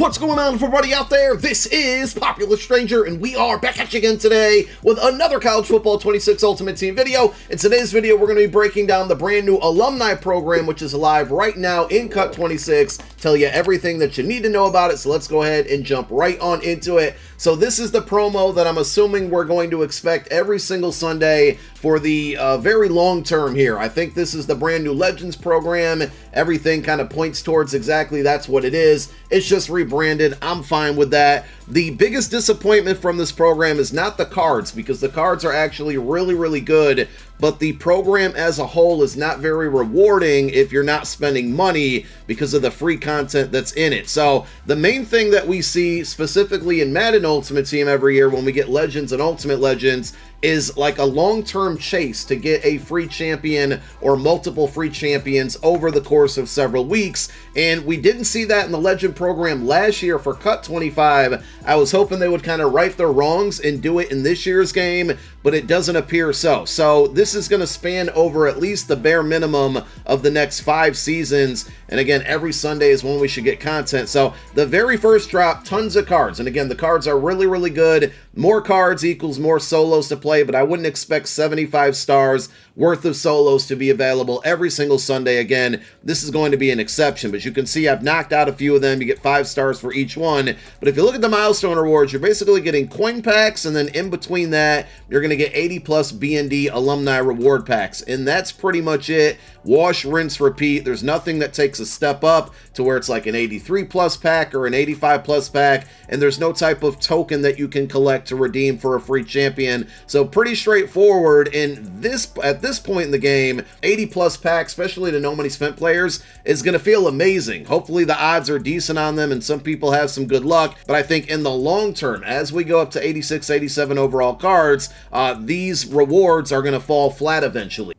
What's going on, everybody out there? This is Popular Stranger, and we are back at you again today with another College Football 26 Ultimate Team video. In today's video, we're going to be breaking down the brand new Alumni program, which is live right now in Cut 26. Tell you everything that you need to know about it, so let's go ahead and jump right on into it. So this is the promo that I'm assuming we're going to expect every single Sunday for the very long term here. I think this is the brand new Legends program. Everything kind of points towards exactly that's what it is. It's just rebranded. I'm fine with that. The biggest disappointment from this program is not the cards, because the cards are actually really good, but the program as a whole is not very rewarding if you're not spending money because of the free content that's in it. So the main thing that we see specifically in Madden Ultimate Team every year when we get Legends and Ultimate Legends is like a long-term chase to get a free champion or multiple free champions over the course of several weeks, and we didn't see that in the Legend program last year for Cut 25. I was hoping they would kind of right their wrongs and do it in this year's game, but it doesn't appear so. So this is going to span over at least the bare minimum of the next 5 seasons, and again, every Sunday is when we should get content. So the very first drop, tons of cards, and again, the cards are really good. More cards equals more solos to play, but I wouldn't expect 75 stars worth of solos to be available every single Sunday. Again, this is going to be an exception, but you can see I've knocked out a few of them. You get 5 stars for each one, but if you look at the milestone rewards, you're basically getting coin packs, and then in between that, you're going to get 80 plus B&D alumni reward packs, and that's pretty much it. Wash, rinse, repeat. There's nothing that takes a step up to where it's like an 83 plus pack or an 85 plus pack, and there's no type of token that you can collect to redeem for a free champion. So pretty straightforward. And this, at this point in the game, 80 plus pack, especially to no money spent players, is going to feel amazing. Hopefully the odds are decent on them and some people have some good luck, but I think in the long term, as we go up to 86, 87 overall cards, these rewards are going to fall flat eventually.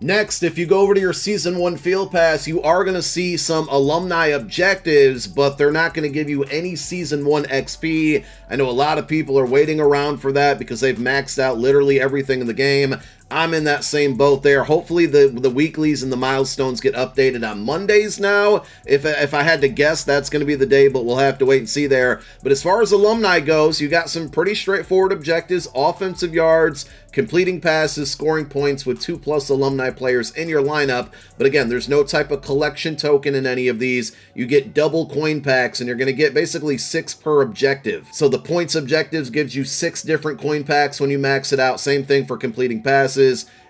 Next, if you go over to your Season 1 Field Pass, you are going to see some alumni objectives, but they're not going to give you any Season 1 XP. I know a lot of people are waiting around for that because they've maxed out literally everything in the game. I'm in that same boat there. Hopefully the weeklies and the milestones get updated on Mondays now. If I had to guess, that's going to be the day, but we'll have to wait and see there. But as far as alumni goes, you got some pretty straightforward objectives: offensive yards, completing passes, scoring points with 2+ alumni players in your lineup. But again, there's no type of collection token in any of these. You get double coin packs, and you're going to get basically 6 per objective. So the points objectives gives you 6 different coin packs when you max it out. Same thing for completing passes,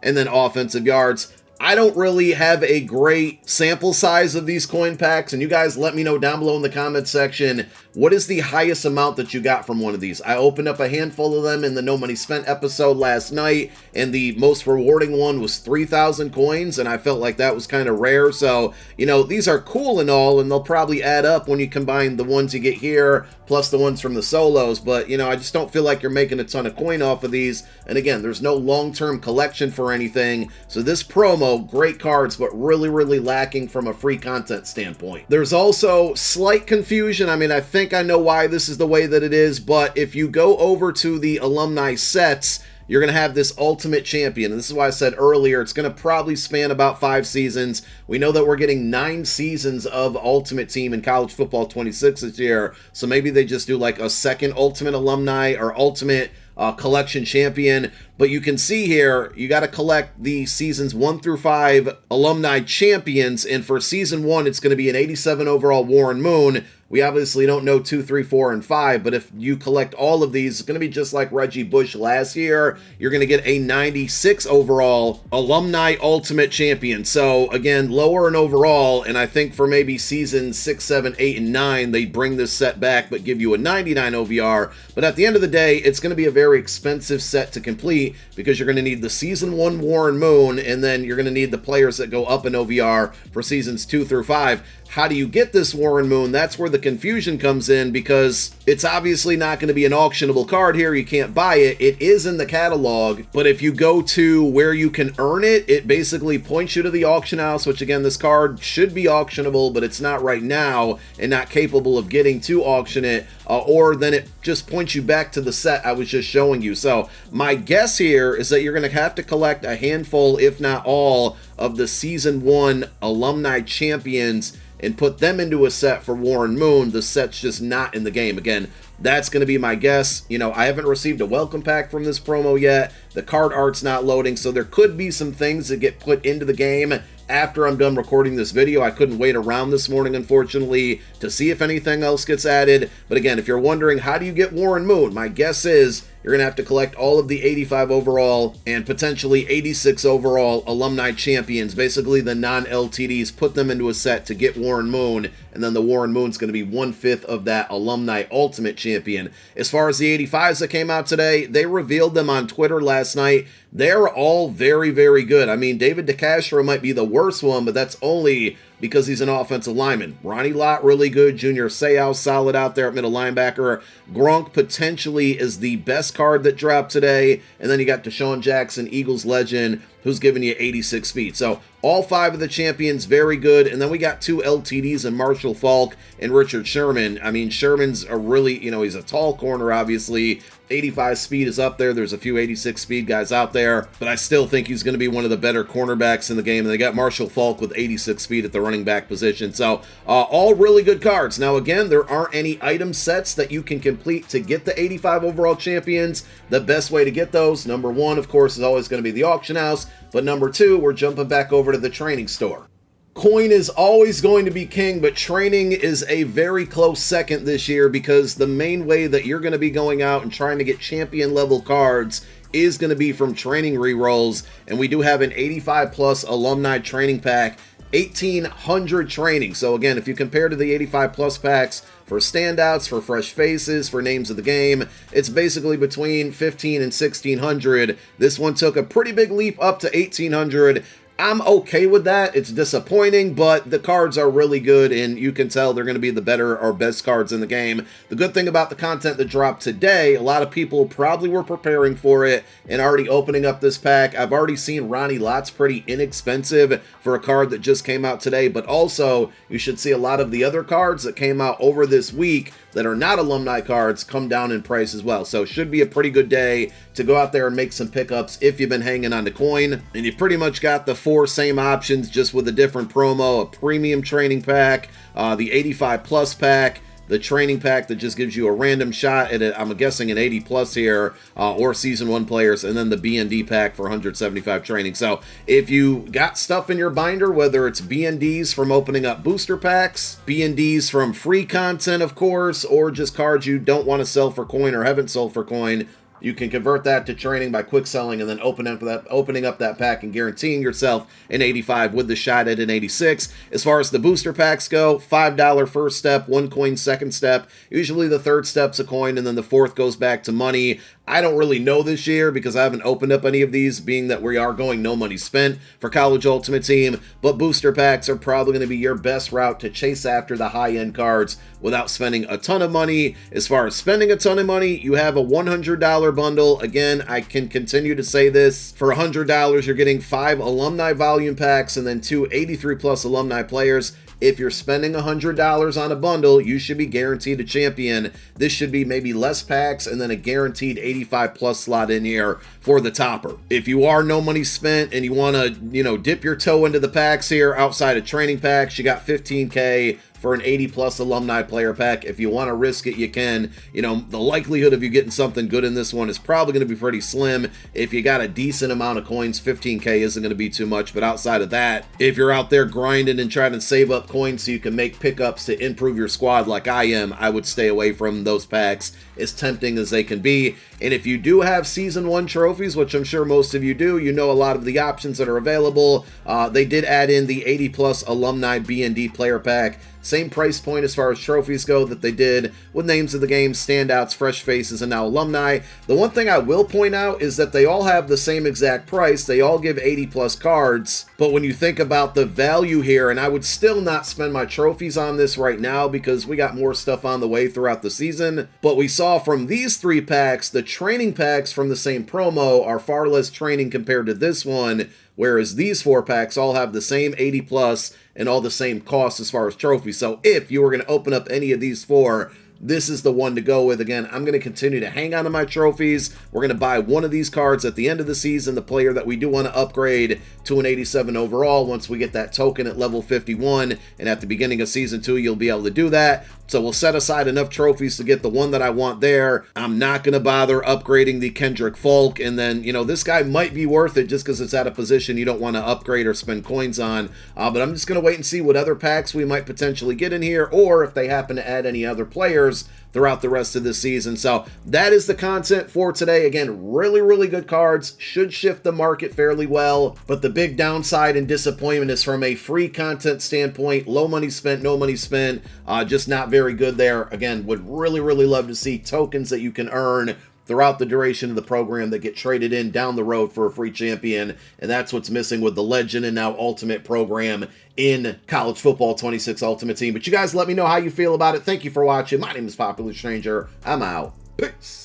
and then offensive yards. I don't really have a great sample size of these coin packs, and you guys let me know down below in the comments section, what is the highest amount that you got from one of these? I opened up a handful of them in the No Money Spent episode last night, and the most rewarding one was 3,000 coins, and I felt like that was kind of rare. So, you know, these are cool and all, and they'll probably add up when you combine the ones you get here plus the ones from the solos, but, you know, I just don't feel like you're making a ton of coin off of these. And again, there's no long-term collection for anything, so this promo, great cards, but really lacking from a free content standpoint. There's also slight confusion. I mean, I think I know why this is the way that it is, but if you go over to the alumni sets, you're going to have this Ultimate Champion, and this is why I said earlier, it's going to probably span about 5 seasons. We know that we're getting 9 seasons of Ultimate Team in College Football 26 this year, so maybe they just do like a second Ultimate Alumni or Ultimate Collection Champion. But you can see here, you got to collect the seasons 1 through 5 Alumni Champions, and for Season 1, it's going to be an 87 overall Warren Moon. We obviously don't know 2, 3, 4, and 5, but if you collect all of these, it's going to be just like Reggie Bush last year. You're going to get a 96 overall Alumni Ultimate Champion. So again, lower in overall, and I think for maybe seasons 6, 7, 8, and 9, they bring this set back but give you a 99 OVR. But at the end of the day, it's going to be a very expensive set to complete because you're going to need the Season 1 Warren Moon, and then you're going to need the players that go up in OVR for seasons 2 through 5. How do you get this Warren Moon? That's where the confusion comes in, because it's obviously not going to be an auctionable card here. You can't buy it. It is in the catalog, but if you go to where you can earn it, it basically points you to the auction house, which again, this card should be auctionable, but it's not right now and not capable of getting to auction it, or then it just points you back to the set I was just showing you. So my guess here is that you're going to have to collect a handful, if not all, of the Season 1 Alumni Champions and put them into a set for Warren Moon, the set's just not in the game. Again, that's going to be my guess. You know, I haven't received a welcome pack from this promo yet. The card art's not loading, so there could be some things that get put into the game after I'm done recording this video. I couldn't wait around this morning, unfortunately, to see if anything else gets added. But again, if you're wondering, how do you get Warren Moon? My guess is you're going to have to collect all of the 85 overall and potentially 86 overall alumni champions, basically the non-LTDs, put them into a set to get Warren Moon, and then the Warren Moon's going to be 1/5 of that Alumni Ultimate Champion. As far as the 85s that came out today, they revealed them on Twitter last night. They're all very, very good. I mean, David DeCastro might be the worst one, but that's only because he's an offensive lineman. Ronnie Lott, really good. Junior Seau, solid out there at middle linebacker. Gronk potentially is the best card that dropped today. And then you got Deshaun Jackson, Eagles legend, who's giving you 86 speed. So all 5 of the champions, very good. And then we got 2 LTDs in Marshall Faulk and Richard Sherman. I mean, Sherman's a really, you know, he's a tall corner, obviously. 85 speed is up there. There's a few 86 speed guys out there, but I still think he's going to be one of the better cornerbacks in the game. And they got Marshall Faulk with 86 speed at the running back position. So all really good cards. Now, again, there aren't any item sets that you can complete to get the 85 overall champions. The best way to get those, number 1, of course, is always going to be the auction house. But number 2, we're jumping back over to the training store. Coin is always going to be king, but training is a very close second this year, because the main way that you're going to be going out and trying to get champion level cards is going to be from training rerolls. And we do have an 85 plus alumni training pack, 1,800 training. So again, if you compare to the 85 plus packs for standouts, for fresh faces, for names of the game, it's basically between 1,500 and 1,600. This one took a pretty big leap up to 1,800. I'm okay with that. It's disappointing, but the cards are really good, and you can tell they're going to be the better or best cards in the game. The good thing about the content that dropped today, a lot of people probably were preparing for it and already opening up this pack. I've already seen Ronnie Lott's pretty inexpensive for a card that just came out today, but also you should see a lot of the other cards that came out over this week that are not alumni cards come down in price as well. So it should be a pretty good day to go out there and make some pickups if you've been hanging on to coin. And you pretty much got the 4 same options, just with a different promo: a premium training pack, the 85 plus pack, the training pack that just gives you a random shot at it, I'm guessing an 80 plus here, or season 1 players, and then the BND pack for 175 training. So if you got stuff in your binder, whether it's BNDs from opening up booster packs, BNDs from free content, of course, or just cards you don't want to sell for coin or haven't sold for coin, you can convert that to training by quick selling and then opening up that pack and guaranteeing yourself an 85 with the shot at an 86. As far as the booster packs go, $5 first step, 1 coin second step. Usually the third step's a coin, and then the fourth goes back to money. I don't really know this year because I haven't opened up any of these, being that we are going no money spent for College Ultimate Team, but booster packs are probably going to be your best route to chase after the high-end cards without spending a ton of money. As far as spending a ton of money, you have a $100 bundle. Again, I can continue to say this. For $100, you're getting 5 alumni volume packs and then 2 83 plus alumni players. If you're spending $100 on a bundle, you should be guaranteed a champion. This should be maybe less packs and then a guaranteed 85 plus slot in here for the topper. If you are no money spent and you want to, dip your toe into the packs here outside of training packs, you got $15K for an 80 plus alumni player pack. If you want to risk it, you can. The likelihood of you getting something good in this one is probably going to be pretty slim. If you got a decent amount of coins, 15K isn't going to be too much. But outside of that, if you're out there grinding and trying to save up coins so you can make pickups to improve your squad like I am, I would stay away from those packs, as tempting as they can be. And if you do have season 1 trophies, which I'm sure most of you do, you know a lot of the options that are available. They did add in the 80 plus alumni BND player pack. Same price point as far as trophies go that they did with names of the game, standouts, fresh faces, and now alumni. The one thing I will point out is that they all have the same exact price. They all give 80 plus cards. But when you think about the value here, and I would still not spend my trophies on this right now because we got more stuff on the way throughout the season. But we saw from these 3 packs, the training packs from the same promo are far less training compared to this one, whereas these 4 packs all have the same 80 plus and all the same costs as far as trophies. So if you were going to open up any of these 4, this is the one to go with. Again, I'm going to continue to hang on to my trophies. We're going to buy one of these cards at the end of the season, the player that we do want to upgrade to an 87 overall once we get that token at level 51, and at the beginning of Season 2, you'll be able to do that. So we'll set aside enough trophies to get the one that I want there. I'm not going to bother upgrading the Kendrick Folk, and then, you know, this guy might be worth it just because it's at a position you don't want to upgrade or spend coins on, but I'm just going to wait and see what other packs we might potentially get in here, or if they happen to add any other players throughout the rest of the season. So that is the content for today. Again, really, really good cards, should shift the market fairly well, but the big downside and disappointment is from a free content standpoint. Low money spent, no money spent, just not very good there. Again, would really, really love to see tokens that you can earn throughout the duration of the program that get traded in down the road for a free champion, and that's what's missing with the Legend and now Ultimate program in College Football 26 Ultimate Team. But you guys let me know how you feel about it. Thank you for watching. My name is Popular Stranger. I'm out. Peace.